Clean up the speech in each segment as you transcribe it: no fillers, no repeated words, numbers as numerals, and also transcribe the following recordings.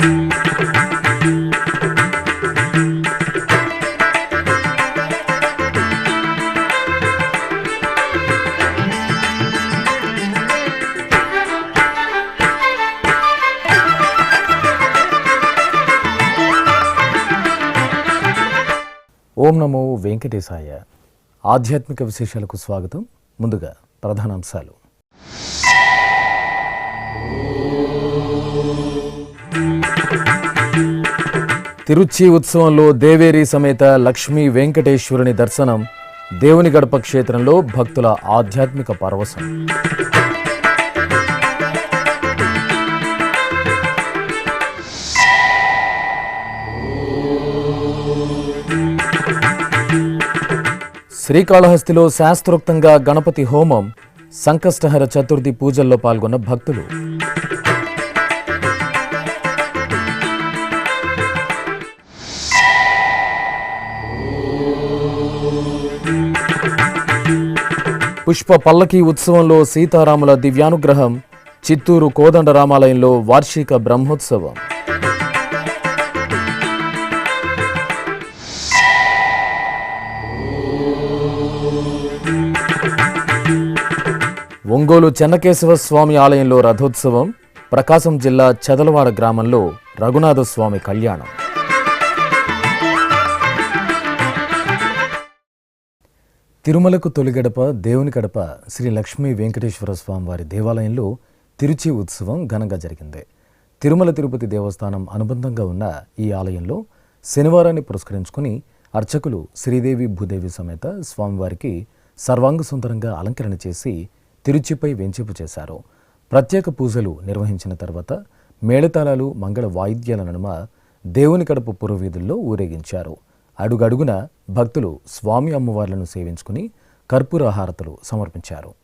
ఓం నమో వెంకటేశాయ. ఆధ్యాత్మిక విశేషాలకు స్వాగతం. ముందుగా ప్రధానాంశాలు. తిరుచి ఉత్సవంలో దేవేరి సమేత లక్ష్మీ వెంకటేశ్వరుని దర్శనం. దేవుని గడప క్షేత్రంలో భక్తుల ఆధ్యాత్మిక పరవశం. శ్రీకాళహస్తిలో శాస్త్రోక్తంగా గణపతి హోమం. సంకష్టహర చతుర్థి పూజల్లో పాల్గొన్న భక్తులు. పుష్ప పల్లకి ఉత్సవంలో సీతారాముల దివ్యానుగ్రహం. చిత్తూరు కోదండ రామాలయంలో వార్షిక బ్రహ్మోత్సవం. ఒంగోలు చెన్నకేశవ స్వామి ఆలయంలో రథోత్సవం. ప్రకాశం జిల్లా చదలవాడ గ్రామంలో రఘునాథస్వామి కళ్యాణం. తిరుమలకు తొలిగడప దేవుని గడప శ్రీ లక్ష్మీ వెంకటేశ్వర స్వామి వారి దేవాలయంలో తిరుచి ఉత్సవం ఘనంగా జరిగింది. తిరుమల తిరుపతి దేవస్థానం అనుబంధంగా ఉన్న ఈ ఆలయంలో శనివారాన్ని పురస్కరించుకుని అర్చకులు శ్రీదేవి భూదేవి సమేత స్వామివారికి సర్వాంగ సుందరంగా అలంకరణ చేసి తిరుచిపై వెంచేపు చేశారు. ప్రత్యేక పూజలు నిర్వహించిన తర్వాత మేళతాళాలు మంగళ వాయిద్యాల నడుమ దేవుని కడప పురవీధుల్లో ఊరేగించారు. అడుగడుగున భక్తులు స్వామి అమ్మవార్లను సేవించుకుని కర్పూర హారతులు సమర్పించారు.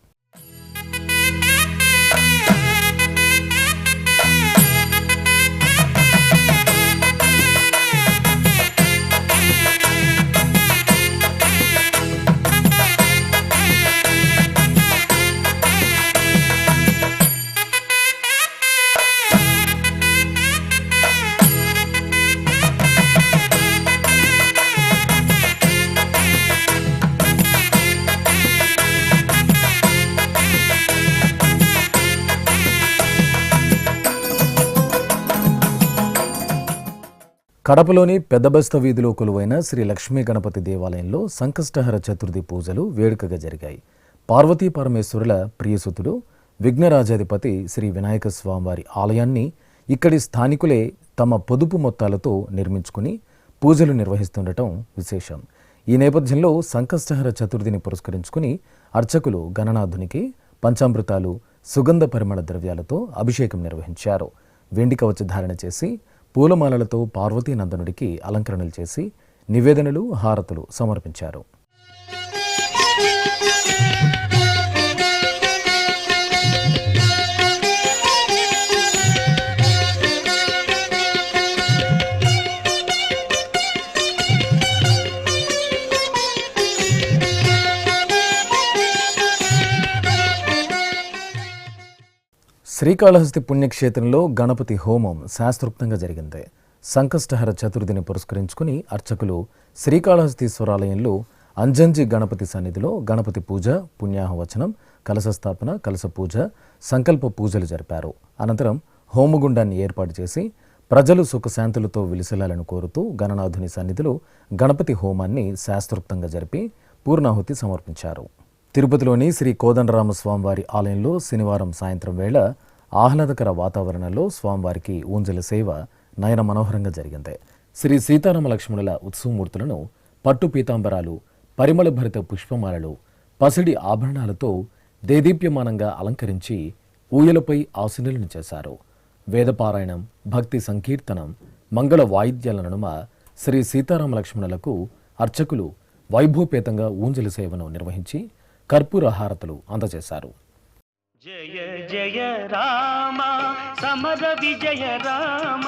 కడపలోని పెద్దబస్త వీధిలో కొలువైన శ్రీ లక్ష్మీ గణపతి దేవాలయంలో సంకష్టహర చతుర్థి పూజలు వేడుకగా జరిగాయి. పార్వతీ పరమేశ్వరుల ప్రియసుతుడు విఘ్నరాజాధిపతి శ్రీ వినాయక స్వామివారి ఆలయాన్ని ఇక్కడి స్థానికులే తమ పొదుపు మొత్తాలతో నిర్మించుకుని పూజలు నిర్వహిస్తుండటం విశేషం. ఈ నేపథ్యంలో సంకష్టహర చతుర్థిని పురస్కరించుకుని అర్చకులు గణనాథునికి పంచామృతాలు, సుగంధ పరిమళ ద్రవ్యాలతో అభిషేకం నిర్వహించారు. వెండి కవచ ధారణ చేసి పూలమాలలతో పార్వతీనందనుడికి అలంకరణలు చేసి నివేదనలు, హారతులు సమర్పించారు. శ్రీకాళహస్తి పుణ్యక్షేత్రంలో గణపతి హోమం శాస్త్రోక్తంగా జరిగింది. సంకష్టహర చతుర్థిని పురస్కరించుకుని అర్చకులు శ్రీకాళహస్తీశ్వరాలయంలో అంజంజి గణపతి సన్నిధిలో గణపతి పూజ, పుణ్యాహవచనం, కలశస్థాపన, కలశ పూజ, సంకల్ప పూజలు జరిపారు. అనంతరం హోమగుండాన్ని ఏర్పాటు చేసి ప్రజలు సుఖశాంతులతో విలిసలాలను కోరుతూ గణనాథుని సన్నిధిలో గణపతి హోమాన్ని శాస్త్రోక్తంగా జరిపి పూర్ణాహుతి సమర్పించారు. తిరుపతిలోని శ్రీ కోదండరామస్వామివారి ఆలయంలో శనివారం సాయంత్రం వేళ ఆహ్లాదకర వాతావరణంలో స్వామివారికి ఊంజల సేవ నయన మనోహరంగా జరిగింది. శ్రీ సీతారామ లక్ష్మణుల ఉత్సవమూర్తులను పట్టు పీతాంబరాలు, పరిమళ భరిత పుష్పమాలలు, పసిడి ఆభరణాలతో దేదీప్యమానంగా అలంకరించి ఊయలపై ఆసీనులను చేశారు. వేదపారాయణం, భక్తి సంకీర్తనం, మంగళ వాయిద్యాల నడుమ శ్రీ సీతారామ లక్ష్మణులకు అర్చకులు వైభవపేతంగా ఊంజల సేవను నిర్వహించి కర్పూర హారతులు అందజేశారు. జయ జయ రామ సమర విజయ రామ,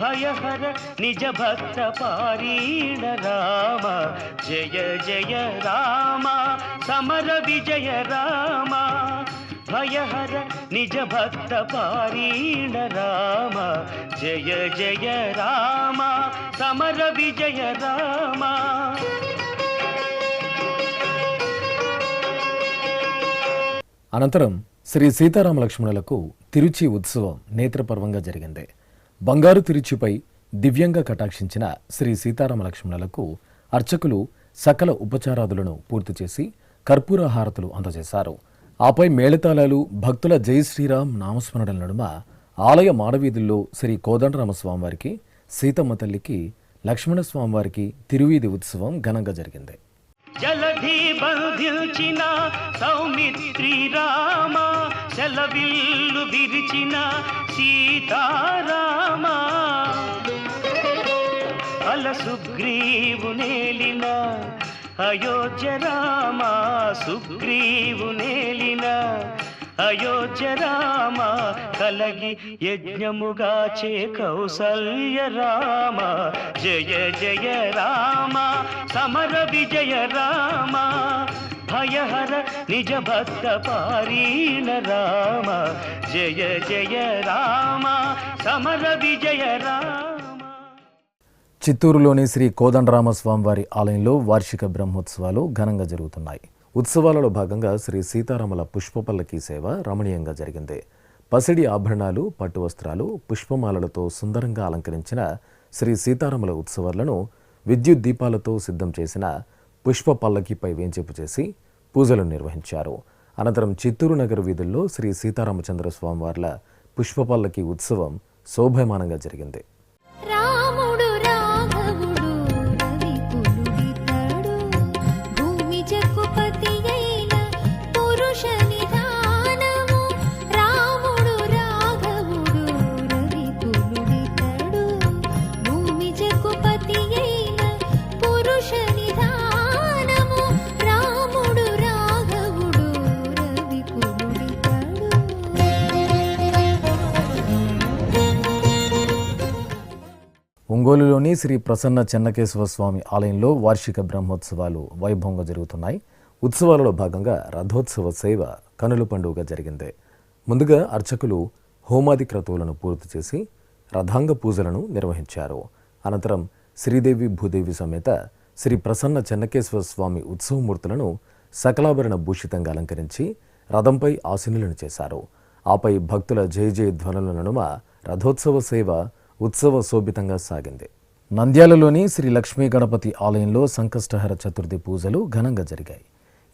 భయహర నిజ భక్త పారీణ రామ. జయ జయ రామ సమర విజయ రామ, భయహర నిజ భక్త పారీణ రామ జయ జయ రామ సమర విజయ రామ. అనంతరం శ్రీ సీతారామ లక్ష్మణులకు తిరుచి ఉత్సవం నేత్రపర్వంగా జరిగింది. బంగారు తిరుచిపై దివ్యంగా కటాక్షించిన శ్రీ సీతారామ లక్ష్మణులకు అర్చకులు సకల ఉపచారాదులను పూర్తి చేసి కర్పూర హారతులు అందజేశారు. ఆపై మేళతాళాలు, భక్తుల జై శ్రీరామ్ నామస్మరణల నడుమ ఆలయ మాడవీధుల్లో శ్రీ కోదండరామస్వామివారికి, సీతమ్మ తల్లికి, లక్ష్మణస్వామివారికి తిరువీధి ఉత్సవం ఘనంగా జరిగింది. జలధి బంధించిన సౌమిత్రి రామ సెలవిల్లు విరిచిన సీతారామ అల సుగ్రీవు నేలిన అయోధ్య రామ సుగ్రీవు నేలిన అయోధ్య రామ కలగి యజ్ఞముగా చే కౌసల్య రామ జయ జయ రామ సమర విజయ రామ భయహర నిజ భక్త పారీణ రామ జయ జయ రామ సమర విజయ రామ. చిత్తూరులోని శ్రీ కోదండరామస్వామివారి ఆలయంలో వార్షిక బ్రహ్మోత్సవాలు ఘనంగా జరుగుతున్నాయి. ఉత్సవాలలో భాగంగా శ్రీ సీతారాముల పుష్పపల్లకి సేవ రమణీయంగా జరిగింది. పసిడి ఆభరణాలు, పట్టు వస్త్రాలు, పుష్పమాలలతో సుందరంగా అలంకరించిన శ్రీ సీతారాముల ఉత్సవాలను విద్యుత్ దీపాలతో సిద్ధం చేసిన పుష్ప పల్లకిపై వేంచేపు చేసి పూజలు నిర్వహించారు. అనంతరం చిత్తూరు నగర వీధుల్లో శ్రీ సీతారామచంద్ర స్వామివార్ల పుష్ప పల్లకి ఉత్సవం శోభాయమానంగా జరిగింది. ఒంగోలులోని శ్రీ ప్రసన్న చెన్నకేశవ స్వామి ఆలయంలో వార్షిక బ్రహ్మోత్సవాలు వైభవంగా జరుగుతున్నాయి. ఉత్సవాలలో భాగంగా రథోత్సవ సేవ కనుల పండుగగా జరిగింది. ముందుగా అర్చకులు హోమాది క్రతువులను పూర్తి చేసి రథాంగ పూజలను నిర్వహించారు. అనంతరం శ్రీదేవి భూదేవి సమేత శ్రీ ప్రసన్న చెన్నకేశవ స్వామి ఉత్సవమూర్తులను సకలాభరణ భూషితంగా అలంకరించి రథంపై ఆసీనులను చేశారు. ఆపై భక్తుల జయ జయ ధ్వనుల నడుమ రథోత్సవ సేవ ఉత్సవ శోభితంగా సాగింది. నంద్యాలలోని శ్రీ లక్ష్మీ గణపతి ఆలయంలో సంకష్టహర చతుర్థి పూజలు ఘనంగా జరిగాయి.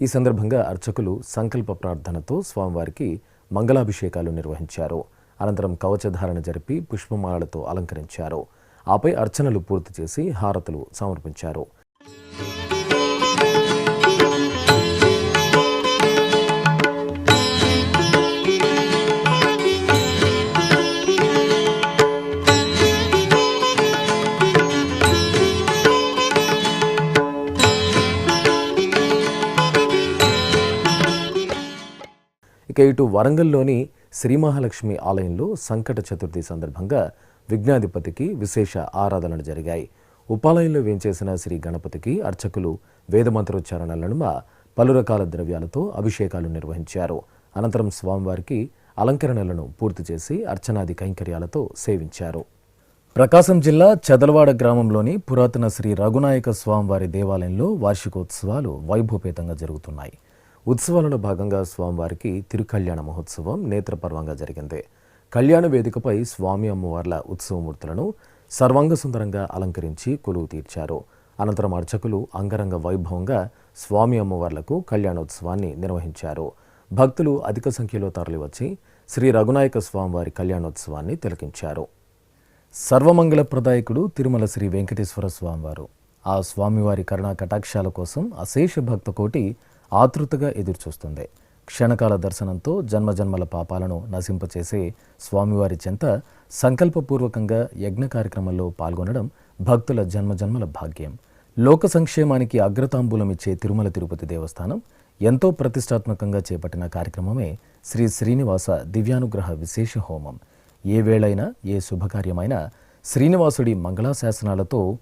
ఈ సందర్భంగా అర్చకులు సంకల్ప ప్రార్థనతో స్వామివారికి మంగళాభిషేకాలు నిర్వహించారు. అనంతరం కవచధారణ జరిపి పుష్పమాలలతో అలంకరించారు. ఆపై అర్చనలు పూర్తి చేసి హారతులు సమర్పించారు. ఇక ఇటు వరంగల్లోని శ్రీ మహాలక్ష్మి ఆలయంలో సంకట చతుర్థి సందర్భంగా విఘ్నాధిపతికి విశేష ఆరాధనలు జరిగాయి. ఉపాలయంలో వేంచేసిన శ్రీ గణపతికి అర్చకులు వేదమంత్రోచ్చారణల నడుమ పలు రకాల ద్రవ్యాలతో అభిషేకాలు నిర్వహించారు. అనంతరం స్వామివారికి అలంకరణలను పూర్తి చేసి అర్చనాది కైంకర్యాలతో సేవించారు. ప్రకాశం జిల్లా చదలవాడ గ్రామంలోని పురాతన శ్రీ రఘునాయక స్వామివారి దేవాలయంలో వార్షికోత్సవాలు వైభవపేతంగా జరుగుతున్నాయి. ఉత్సవాలలో భాగంగా స్వామివారికి తిరుకళ్యాణ మహోత్సవం నేత్రపర్వంగా జరిగింది. కళ్యాణ వేదికపై స్వామి అమ్మవార్ల ఉత్సవమూర్తులను సర్వాంగ సుందరంగా అలంకరించి కొలువు తీర్చారు. అనంతరం అర్చకులు అంగరంగ వైభవంగా స్వామి అమ్మవార్లకు కళ్యాణోత్సవాన్ని నిర్వహించారు. భక్తులు అధిక సంఖ్యలో తరలివచ్చి శ్రీ రఘునాయక స్వామివారి కళ్యాణోత్సవాన్ని తిలకించారు. సర్వమంగళప్రదాయకుడు తిరుమల శ్రీ వెంకటేశ్వర స్వామివారు. ఆ స్వామివారి కరుణా కటాక్షాల కోసం అశేష భక్తకోటి ఆతృతగా ఎదురుచూస్తుంది. క్షణకాల దర్శనంతో జన్మజన్మల పాపాలను నశింపచేసే స్వామివారి చెంత సంకల్పపూర్వకంగా యజ్ఞ కార్యక్రమంలో పాల్గొనడం భక్తుల జన్మజన్మల భాగ్యం. లోక సంక్షేమానికి అగ్రతాంబూలం ఇచ్చే తిరుమల తిరుపతి దేవస్థానం ఎంతో ప్రతిష్టాత్మకంగా చేపట్టిన కార్యక్రమమే శ్రీ శ్రీనివాస దివ్యానుగ్రహ విశేష హోమం. ఏ వేళైనా ఏ శుభకార్యమైనా శ్రీనివాసుడి మంగళాశాసనాలతో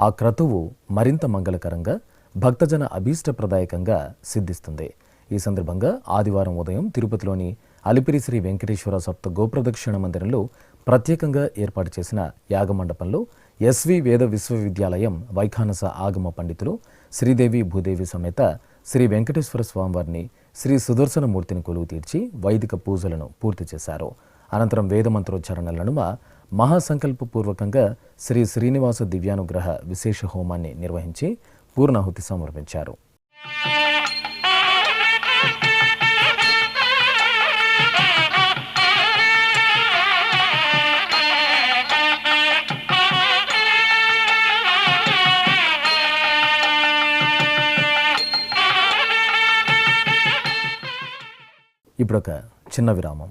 ఆ క్రతువు మరింత మంగళకరంగా భక్తజన అభీష్టప్రదాయకంగా సిద్ధిస్తుంది. ఈ సందర్భంగా ఆదివారం ఉదయం తిరుపతిలోని అలిపిరి శ్రీ వెంకటేశ్వర సప్త గోప్రదక్షిణ మందిరంలో ప్రత్యేకంగా ఏర్పాటు చేసిన యాగమండపంలో ఎస్వి వేద విశ్వవిద్యాలయం వైఖానస ఆగమ పండితులు శ్రీదేవి భూదేవి సమేత శ్రీ వెంకటేశ్వర స్వామివారిని శ్రీ సుదర్శనమూర్తిని కొలువు తీర్చి వైదిక పూజలను పూర్తి చేశారు. అనంతరం వేదమంత్రోచ్చారణల నడుమ మహాసంకల్పపూర్వకంగా శ్రీ శ్రీనివాస దివ్యానుగ్రహ విశేష హోమాన్ని నిర్వహించి పూర్ణాహుతి సమర్పించారు. ఇప్పుడొక చిన్న విరామం.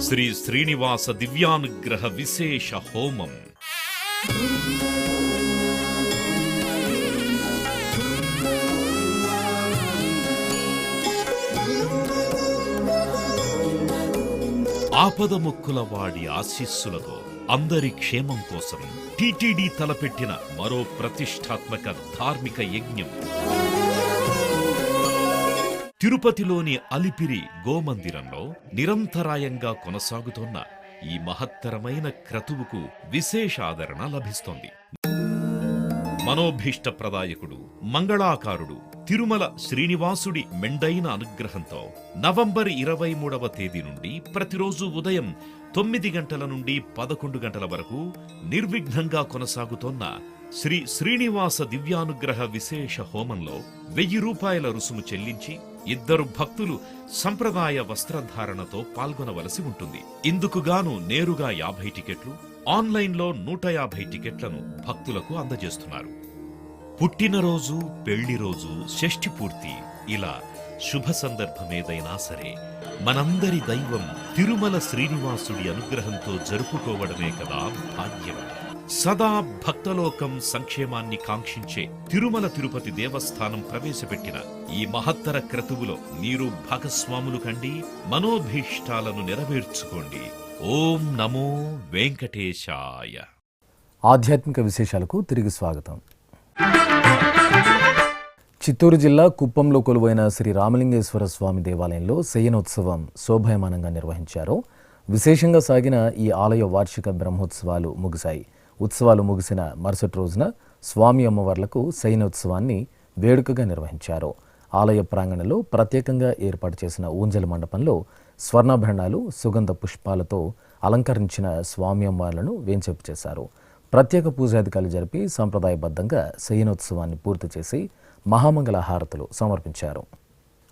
శ్రీ శ్రీనివాస దివ్యానుగ్రహ విశేష హోమం. ఆపదముక్కుల వాడి ఆశీస్సులతో అందరి క్షేమం కోసం టిటిడి తలపెట్టిన మరో ప్రతిష్టాత్మక ధార్మిక యజ్ఞం. తిరుపతిలోని అలిపిరి గోమందిరంలో నిరంతరాయంగా కొనసాగుతోన్న ఈ మహత్తరమైన క్రతువుకు విశేష ఆదరణ లభిస్తోంది. మనోభీష్టప్రదాయకుడు మంగళాకారుడు తిరుమల శ్రీనివాసుడి మెండైన అనుగ్రహంతో నవంబర్ 23వ తేదీ నుండి ప్రతిరోజు ఉదయం 9 గంటల నుండి 11 గంటల వరకు నిర్విఘ్నంగా కొనసాగుతోన్న శ్రీ శ్రీనివాస దివ్యానుగ్రహ విశేష హోమంలో 1000 రూపాయల రుసుము చెల్లించి 2 భక్తులు సంప్రదాయ వస్త్రధారణతో పాల్గొనవలసి ఉంటుంది. ఇందుకుగాను నేరుగా 50 టికెట్లు, ఆన్లైన్లో 150 టికెట్లను భక్తులకు అందజేస్తున్నారు. పుట్టినరోజు, పెళ్లి రోజు, షష్ఠి పూర్తి ఇలా శుభ సందర్భమేదైనా సరే మనందరి దైవం తిరుమల శ్రీనివాసుడి అనుగ్రహంతో జరుపుకోవడమే కదా భాగ్యం. సదా భక్తలోకం సంక్షేమాన్ని కాంక్షించే తిరుమల తిరుపతి దేవస్థానం ప్రవేశపెట్టిన ఈ మహత్తర క్రతువులో మీరు భాగస్వాములు కండి, మనోభీష్టాలను నెరవేర్చుకోండి. ఓం నమో వెంకటేశాయ. ఆధ్యాత్మిక విశేషాలకు తిరిగి స్వాగతం. చిత్తూరు జిల్లా కుప్పంలో కొలువైన శ్రీ రామలింగేశ్వర స్వామి దేవాలయంలో శయనోత్సవం శోభాయమానంగా నిర్వహించారు. విశేషంగా సాగిన ఈ ఆలయ వార్షిక బ్రహ్మోత్సవాలు ముగిశాయి. ఉత్సవాలు ముగిసిన మరుసటి రోజున స్వామి అమ్మవార్లకు శయనోత్సవాన్ని వేడుకగా నిర్వహించారు. ఆలయ ప్రాంగణంలో ప్రత్యేకంగా ఏర్పాటు చేసిన ఊంజల మండపంలో స్వర్ణాభరణాలు, సుగంధ పుష్పాలతో అలంకరించిన స్వామి అమ్మవార్లను వేంచేపు చేశారు. ప్రత్యేక పూజాధికారులు జరిపి సంప్రదాయబద్ధంగా శయనోత్సవాన్ని పూర్తి చేసి మహామంగళ హారతులు సమర్పించారు.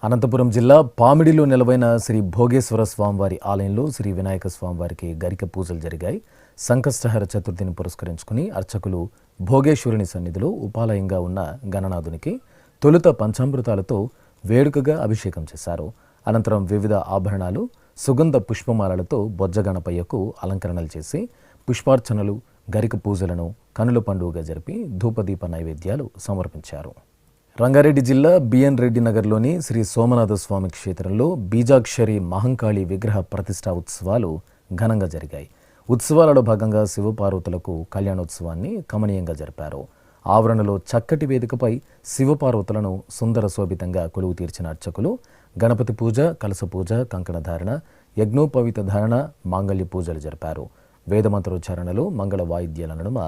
అనంతపురం జిల్లా పామిడిలో నెలవైన శ్రీ భోగేశ్వర స్వామివారి ఆలయంలో శ్రీ వినాయక స్వామివారికి గరిక పూజలు జరిగాయి. సంకష్టహర చతుర్థిని పురస్కరించుకుని అర్చకులు భోగేశ్వరుని సన్నిధిలో ఉపాలయంగా ఉన్న గణనాథునికి తొలుత పంచామృతాలతో వేడుకగా అభిషేకం చేశారు. అనంతరం వివిధ ఆభరణాలు, సుగంధ పుష్పమాలలతో బొజ్జగణపయ్యకు అలంకరణలు చేసి పుష్పార్చనలు, గరిక పూజలను కనుల పండుగగా జరిపి ధూపదీప నైవేద్యాలు సమర్పించారు. రంగారెడ్డి జిల్లా బిఎన్ రెడ్డి నగర్లోని శ్రీ సోమనాథ స్వామి క్షేత్రంలో బీజాక్షరి మహంకాళి విగ్రహ ప్రతిష్ఠా ఉత్సవాలు ఘనంగా జరిగాయి. ఉత్సవాలలో భాగంగా శివపార్వతులకు కళ్యాణోత్సవాన్ని కమనీయంగా జరిపారు. ఆవరణలో చక్కటి వేదికపై శివపార్వతులను సుందర శోభితంగా కొలువు తీర్చిన అర్చకులు గణపతి పూజ, కలశ పూజ, కంకణ ధారణ, యజ్ఞోపవీత ధారణ, మాంగళ్య పూజలు జరిపారు. వేదమంత్రోచ్చారణలు, మంగళ వాయిద్యాల నడుమ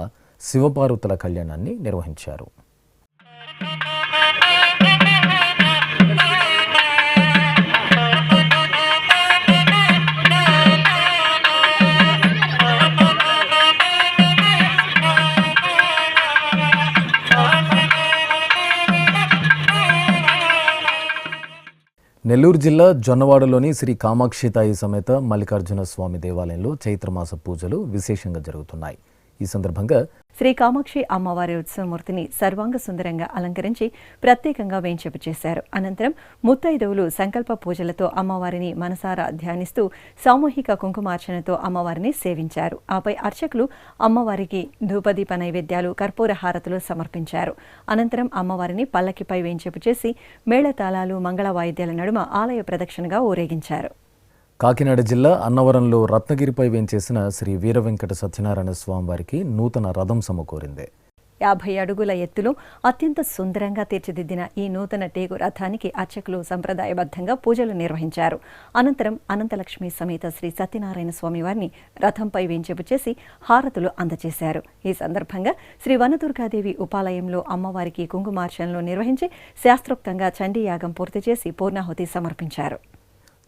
శివపార్వతుల కళ్యాణాన్ని నిర్వహించారు. నెల్లూరు జిల్లా జొన్నవాడలోని శ్రీ కామాక్షితాయి సమేత మల్లికార్జున స్వామి దేవాలయంలో చైత్రమాస పూజలు విశేషంగా జరుగుతున్నాయి. ఈ సందర్భంగా శ్రీ కామాక్షి అమ్మవారి ఉత్సవమూర్తిని సర్వాంగ సుందరంగా అలంకరించి ప్రత్యేకంగా వేంచేపు చేశారు. అనంతరం ముత్తైదువులు సంకల్ప పూజలతో అమ్మవారిని మనసారా ధ్యానిస్తూ సామూహిక కుంకుమార్చనతో అమ్మవారిని సేవించారు. ఆపై అర్చకులు అమ్మవారికి ధూపదీప నైవేద్యాలు, కర్పూర హారతులు సమర్పించారు. అనంతరం అమ్మవారిని పల్లకిపై వేంచేపు చేసి మేళతాళాలు, మంగళ వాయిద్యాల నడుమ ఆలయ ప్రదక్షిణగా ఊరేగించారు. కాకినాడ జిల్లా అన్నవరంలో రత్నగిరిపై వేంచేసిన శ్రీ వీరవెంకట సత్యనారాయణ స్వామివారికి నూతన రథం సమకూరింది. 50 అడుగుల ఎత్తులో అత్యంత సుందరంగా తీర్చిదిద్దిన ఈ నూతన టేగు రథానికి అర్చకులు సంప్రదాయబద్ధంగా పూజలు నిర్వహించారు. అనంతరం అనంతలక్ష్మి సమేత శ్రీ సత్యనారాయణ స్వామి వారిని రథంపై వేంచేపు చేసి హారతులు అందజేశారు. ఈ సందర్భంగా శ్రీ వనదుర్గాదేవి ఉపాలయంలో అమ్మవారికి కుంకుమార్చనలు నిర్వహించి శాస్త్రోక్తంగా చండీ యాగం పూర్తి చేసి పూర్ణాహుతి సమర్పించారు.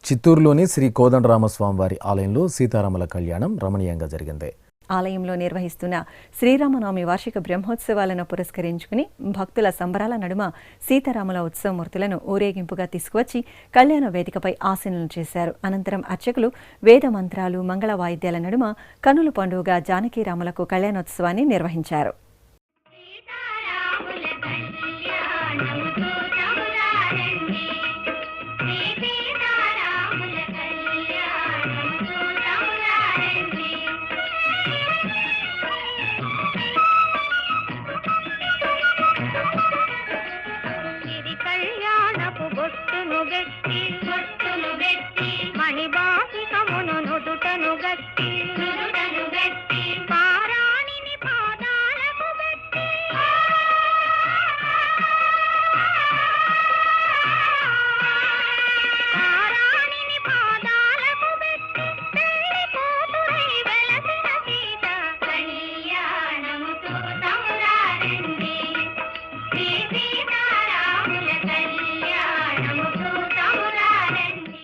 చిత్తూరులోని శ్రీ కోదండరామస్వామివారి ఆలయంలో సీతారాముల కళ్యాణం రమణీయంగా జరిగింది. ఆలయంలో నిర్వహిస్తున్న శ్రీరామనవమి వార్షిక బ్రహ్మోత్సవాలను పురస్కరించుకుని భక్తుల సంబరాల నడుమ సీతారాముల ఉత్సవమూర్తులను ఊరేగింపుగా తీసుకువచ్చి కళ్యాణ వేదికపై ఆసీనులు చేశారు. అనంతరం అర్చకులు వేద మంత్రాలు, మంగళ వాయిద్యాల నడుమ కనుల పండుగ జానకీరాములకు కళ్యాణోత్సవాన్ని నిర్వహించారు. మణిబాసికమును నుదుటను గట్టి పారాణిని పాదాలకు గట్టి పారాణిని పాదాలకు గట్టి పెళ్లి కూతురై వెలసిన సీత కళ్యాణముతో తమురారండి శ్రీ సీతారాముల కళ్యాణముతో తమురారండి.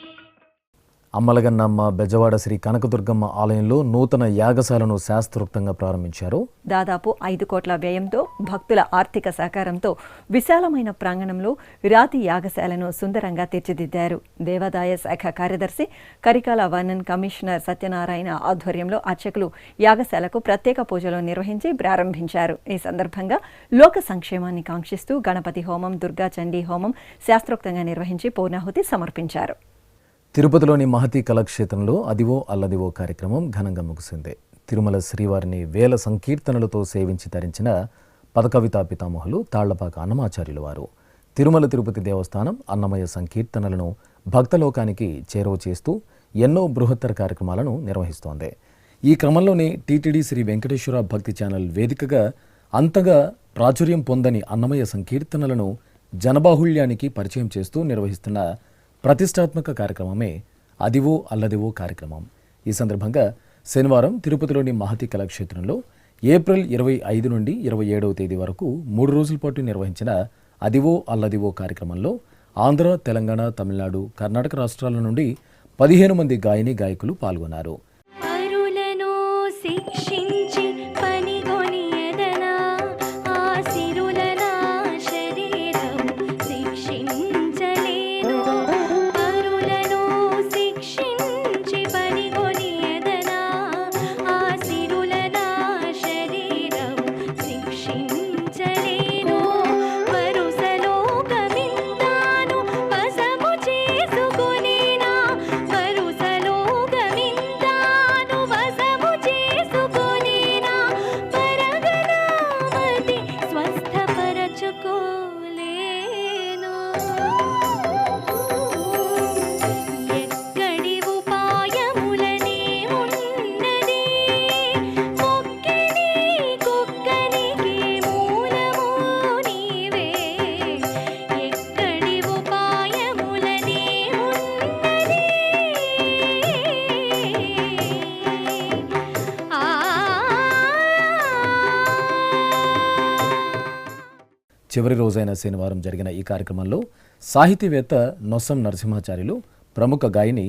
అమ్మలగన్నమ్మ బెజవాడ శ్రీ కనకదుర్గమ్మ ఆలయంలో నూతన యాగశాలను శాస్త్రోక్తంగా ప్రారంభించారు. దాదాపు 5 కోట్ల వ్యయంతో భక్తుల ఆర్థిక సహకారంతో విశాలమైన ప్రాంగణంలో రాతి యాగశాలను సుందరంగా తీర్చిదిద్దారు. దేవాదాయ శాఖ కార్యదర్శి కరికాల వర్ణన్, కమిషనర్ సత్యనారాయణ ఆధ్వర్యంలో అర్చకులు యాగశాలకు ప్రత్యేక పూజలు నిర్వహించి ప్రారంభించారు. ఈ సందర్భంగా లోక సంక్షేమాన్ని కాంక్షిస్తూ గణపతి హోమం, దుర్గా చండీ హోమం శాస్త్రోక్తంగా నిర్వహించి పూర్ణాహుతి సమర్పించారు. తిరుపతిలోని మహతి కళాక్షేత్రంలో అదివో అల్లదివో కార్యక్రమం ఘనంగా ముగిసింది. తిరుమల శ్రీవారిని వేల సంకీర్తనలతో సేవించి తరించిన పదకవితా పితామహులు తాళ్లపాక అన్నమాచార్యుల వారు తిరుమల తిరుపతి దేవస్థానం అన్నమయ సంకీర్తనలను భక్తలోకానికి చేరువ చేస్తూ ఎన్నో బృహత్తర కార్యక్రమాలను నిర్వహిస్తోంది. ఈ క్రమంలోనే టీటీడీ శ్రీ వెంకటేశ్వర భక్తి ఛానల్ వేదికగా అంతగా ప్రాచుర్యం పొందని అన్నమయ సంకీర్తనలను జనబాహుళ్యానికి పరిచయం చేస్తూ నిర్వహిస్తున్న ప్రతిష్టాత్మక కార్యక్రమమే అదివో అల్లదివో కార్యక్రమం. ఈ సందర్భంగా శనివారం తిరుపతిలోని మహతి కళాక్షేత్రంలో ఏప్రిల్ 25 నుండి 27వ తేదీ వరకు 3 రోజుల పాటు నిర్వహించిన అదివో అల్లదివో కార్యక్రమంలో ఆంధ్ర, తెలంగాణ, తమిళనాడు, కర్ణాటక రాష్ట్రాల నుండి 15 మంది గాయని గాయకులు పాల్గొన్నారు. చివరి రోజైన శనివారం జరిగిన ఈ కార్యక్రమంలో సాహితీవేత్త నొస్సం నరసింహాచార్యులు, ప్రముఖ గాయని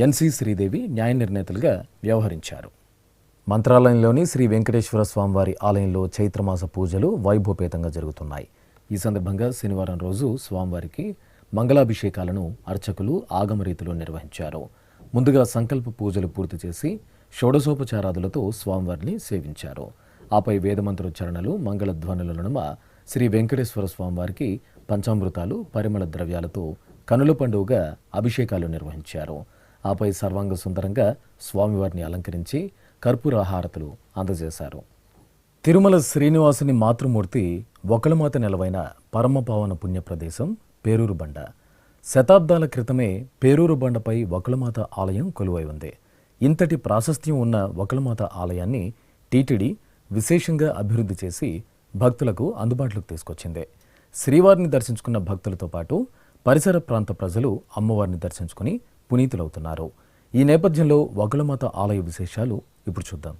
ఎన్సి శ్రీదేవి న్యాయ నిర్ణేతలుగా వ్యవహరించారు. మంత్రాలయంలోని శ్రీ వెంకటేశ్వర స్వామివారి ఆలయంలో చైత్రమాస పూజలు వైభవపేతంగా జరుగుతున్నాయి. ఈ సందర్భంగా శనివారం రోజు స్వామివారికి మంగళాభిషేకాలను అర్చకులు ఆగమరీతిలో నిర్వహించారు. ముందుగా సంకల్ప పూజలు పూర్తి చేసి షోడశోపచారాదులతో స్వామివారిని సేవించారు. ఆపై వేదమంత్రోచ్చారణలు మంగళధ్వనుల నడుమ శ్రీ వెంకటేశ్వర స్వామివారికి పంచామృతాలు పరిమళ ద్రవ్యాలతో కనుల పండుగగా అభిషేకాలు నిర్వహించారు. ఆపై సర్వాంగ సుందరంగా స్వామివారిని అలంకరించి కర్పూర హారతులు అందజేశారు. తిరుమల శ్రీనివాసుని మాతృమూర్తి వకుళమాత నెలవైన పరమపావన పుణ్యప్రదేశం పేరూరు బండ. శతాబ్దాల క్రితమే పేరూరు బండపై వకుళమాత ఆలయం కొలువై ఉంది. ఇంతటి ప్రాశస్త్యం ఉన్న వకుళమాత ఆలయాన్ని టీటీడీ విశేషంగా అభివృద్ధి చేసి భక్తులకు అందుబాటులోకి తీసుకొచ్చింది. శ్రీవారిని దర్శించుకున్న భక్తులతో పాటు పరిసర ప్రాంత ప్రజలు అమ్మవారిని దర్శించుకుని పునీతులవుతున్నారు. ఈ నేపథ్యంలో వకుళమాత ఆలయ విశేషాలు ఇప్పుడు చూద్దాం.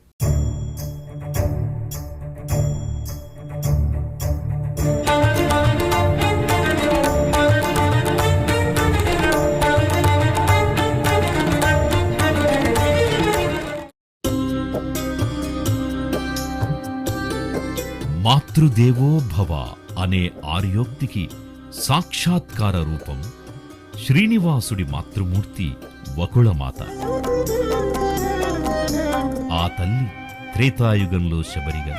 మాతృదేవో భవ అనే ఆర్యోక్తికి సాక్షాత్కార రూపం శ్రీనివాసుడి మాతృమూర్తి వకుళమాత. ఆ తల్లి త్రేతాయుగంలో శబరిగా,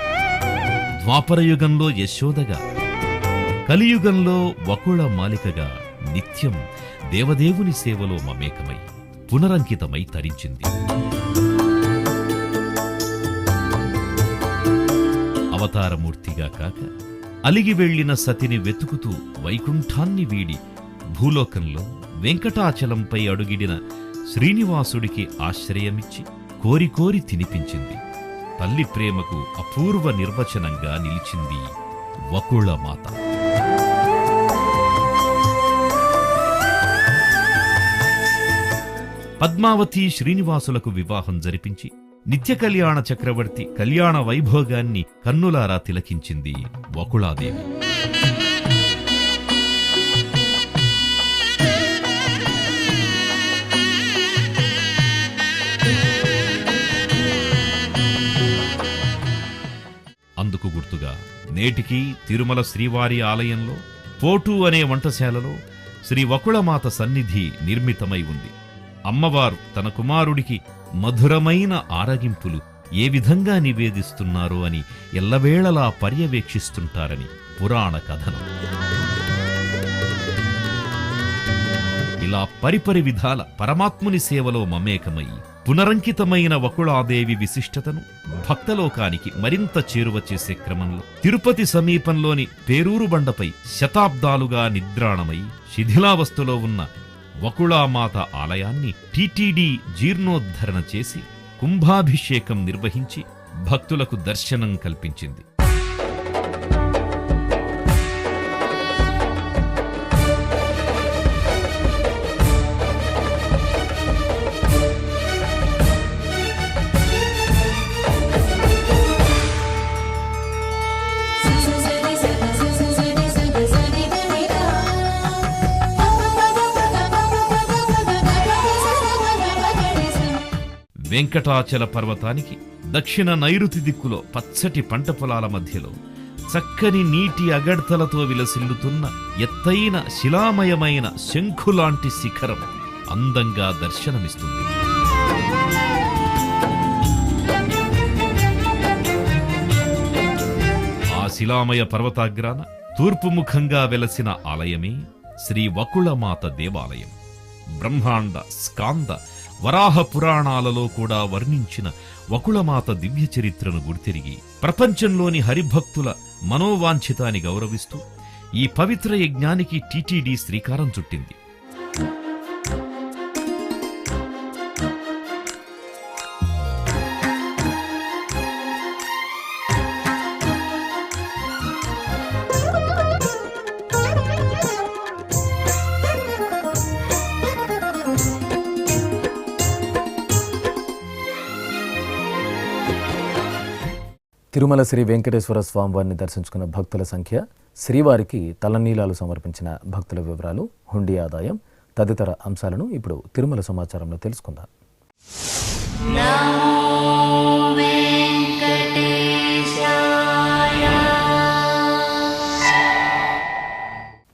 ద్వాపరయుగంలో యశోదగా, కలియుగంలో వకుళ మాలికగా నిత్యం దేవదేవుని సేవలో మమేకమై పునరంకితమై తరించింది. అవతారమూర్తిగా కాక అలిగి వెళ్లిన సతిని వెతుకుతూ వైకుంఠాన్ని వీడి భూలోకంలో వెంకటాచలంపై అడుగిడిన శ్రీనివాసుడికి ఆశ్రయమిచ్చి కోరి కోరి తినిపించింది. తల్లి ప్రేమకు అపూర్వ నిర్వచనంగా నిలిచింది వకుళమాత. పద్మావతి శ్రీనివాసులకు వివాహం జరిపించి నిత్య కళ్యాణ చక్రవర్తి కళ్యాణ వైభోగాన్ని కన్నులారా తిలకించింది వకుళాదేవి. అందుకు గుర్తుగా నేటికి తిరుమల శ్రీవారి ఆలయంలో పోటు అనే వంటశాలలో శ్రీ వకుళమాత సన్నిధి నిర్మితమై ఉంది. అమ్మవారు తన కుమారుడికి మధురమైన ఆరగింపులు ఏ విధంగా నివేదిస్తున్నారో అని ఎల్లవేళలా పర్యవేక్షిస్తుంటారని పురాణ కథనం. ఇలా పరిపరి విధాల పరమాత్ముని సేవలో మమేకమై పునరంకితమైన వకుళాదేవి విశిష్టతను భక్తలోకానికి మరింత చేరువ చేసే క్రమంలో తిరుపతి సమీపంలోని పేరూరు బండపై శతాబ్దాలుగా నిద్రాణమై శిథిలావస్థలో ఉన్న వకుళామాత ఆలయాన్ని టీటీడీ జీర్ణోద్ధరణ చేసి కుంభాభిషేకం నిర్వహించి భక్తులకు దర్శనం కల్పించింది. వెంకటాచల పర్వతానికి దక్షిణ నైరుతి దిక్కులో పచ్చటి పంట పొలాల మధ్యలో చక్కని నీటి అగడ్తలతో విలసిల్లుతున్న ఎత్తైన శిలామయమైన శంఖులాంటి శిఖరం అందంగా దర్శనమిస్తుంది. ఆ శిలామయ పర్వతాగ్రాన తూర్పు ముఖంగా వెలసిన ఆలయమే శ్రీ వకుళమాత దేవాలయం. బ్రహ్మాండ, స్కాంద, వరాహ పురాణాలలో కూడా వర్ణించిన వకుళమాత దివ్య చరిత్రను గుర్తిరిగి ప్రపంచంలోని హరిభక్తుల మనోవాంఛితాన్ని గౌరవిస్తూ ఈ పవిత్ర యజ్ఞానికి టీటీడీ శ్రీకారం చుట్టింది. తిరుమల శ్రీ వెంకటేశ్వర స్వామివారిని దర్శించుకున్న భక్తుల సంఖ్య, శ్రీవారికి తలనీలాలు సమర్పించిన భక్తుల వివరాలు, హుండీ ఆదాయం తదితర అంశాలను ఇప్పుడు తిరుమల సమాచారంలో తెలుసుకుందాం.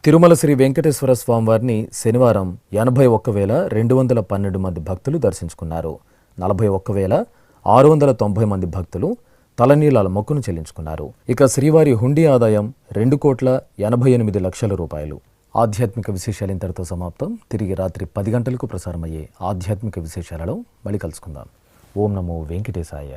తిరుమల శ్రీ వెంకటేశ్వర స్వామివారిని శనివారం 81,212 మంది భక్తులు దర్శించుకున్నారు. 41,690 మంది భక్తులు తలనీలాల మొక్కును చెల్లించుకున్నారు. ఇక శ్రీవారి హుండీ ఆదాయం 2,88,00,000 రూపాయలు. ఆధ్యాత్మిక విశేషాలు ఇంతటితో సమాప్తం. తిరిగి రాత్రి 10 గంటలకు ప్రసారమయ్యే ఆధ్యాత్మిక విశేషాలలో మళ్ళీ కలుసుకుందాం. ఓం నమో వెంకటేశాయ.